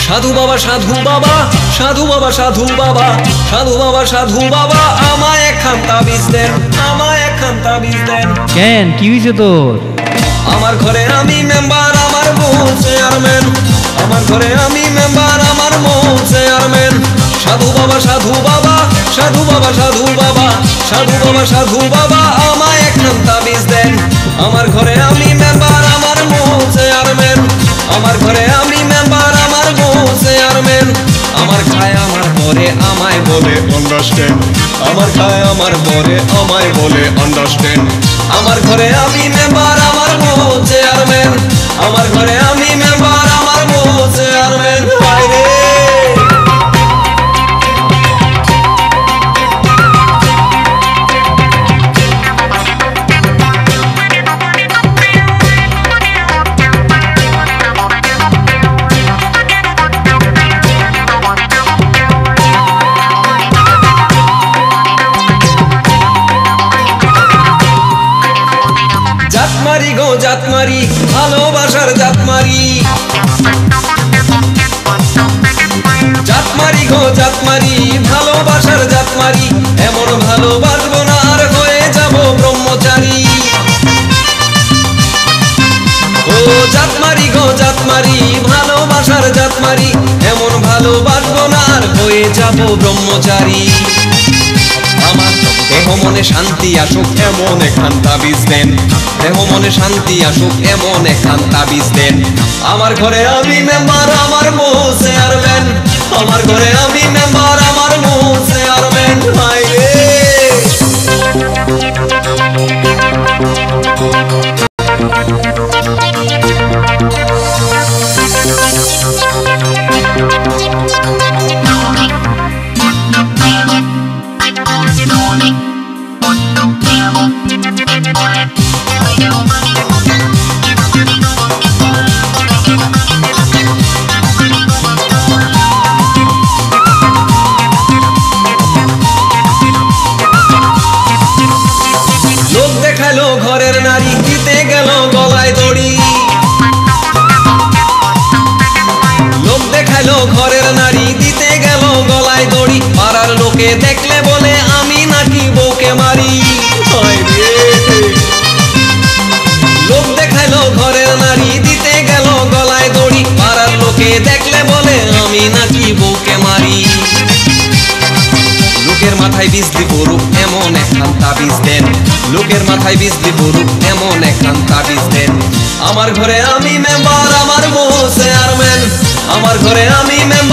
সাধু বাবা সাধু বাবা সাধু বাবা সাধু বাবা সাধু বাবা সাধু বাবা আমায় একখান তাবিজ দেন, আমায় একখান তাবিজ দেন। কেন কি হয়েছে তোর? আমার ঘরে আমি মেম্বার, আমার বউ চেয়ারম্যান। আমার ঘরে আমি মেম্বার, আমার বউ চেয়ারম্যান। সাধু বাবা সাধু বাবা সাধু বাবা সাধু বাবা সাধু বাবা সাধু বাবা আমায় একখান তাবিজ দেন। আমার ঘরে আমি মেম্বার, আমার বউ চেয়ারম্যান। আমার ঘরে আমি মেম্বার, আমার বউ চেয়ারম্যান। আমার খায় আমার পরে আমায় বলে আন্ডারস্ট্যান্ড। আমার খায় আমার পরে আমায় বলে আন্ডারস্ট্যান্ড। আমার ঘরে আমি মেম্বার, আমার বউ চেয়ারম্যান। আমার ঘরে আমি মেম্বার, আমার বউ চেয়ারম্যান। বাইরে জাতমারি গো জাতমারি, ভালোবাসার জাতমারি। জাতমারি গো জাতমারি, ভালোবাসার জাতমারি। এমন ভালোবাসবো না আর হয়ে যাব ব্রহ্মচারী। ও জাতমারি গো জাতমারি, ভালোবাসার জাতমারি। এমন ভালোবাসবো না আর হয়ে যাব ব্রহ্মচারী। আমার দেহ মনে শান্তি আসুক এমন একখান তাবিজ দেন। দেহ মনে শান্তি আসুক এমন একখান তাবিজ দেন। আমার ঘরে আমি মেম্বার, আমার বউ চেয়ারম্যান। আমার ঘরে আমি মেম্বার, আমার বউ চেয়ারম্যান। লোক দেখালো ঘরের নারী, দিতে গেল গলায় দড়ি। লোক দেখালো ঘরের নারী, দিতে গেল গলায় দড়ি। পাড়ার লোকে দেখলে বলে আমি নাকি বউকে মারি। লোক দেখালো ঘরের নারী, দিতে গেল গলায় দড়ি। পাড়ার লোকে দেখলে বলে আমি নাকি বউকে মারি। লোকের মাথায় বিজলি পড়ুক এমন একখান তাবিজ দেন। লোকের মাথায় বিজলি পড়ুক এমন একখান তাবিজ দেন। আমার ঘরে আমি মেম্বার, আমার বউ চেয়ারম্যান। আমার ঘরে আমি মেম্বার।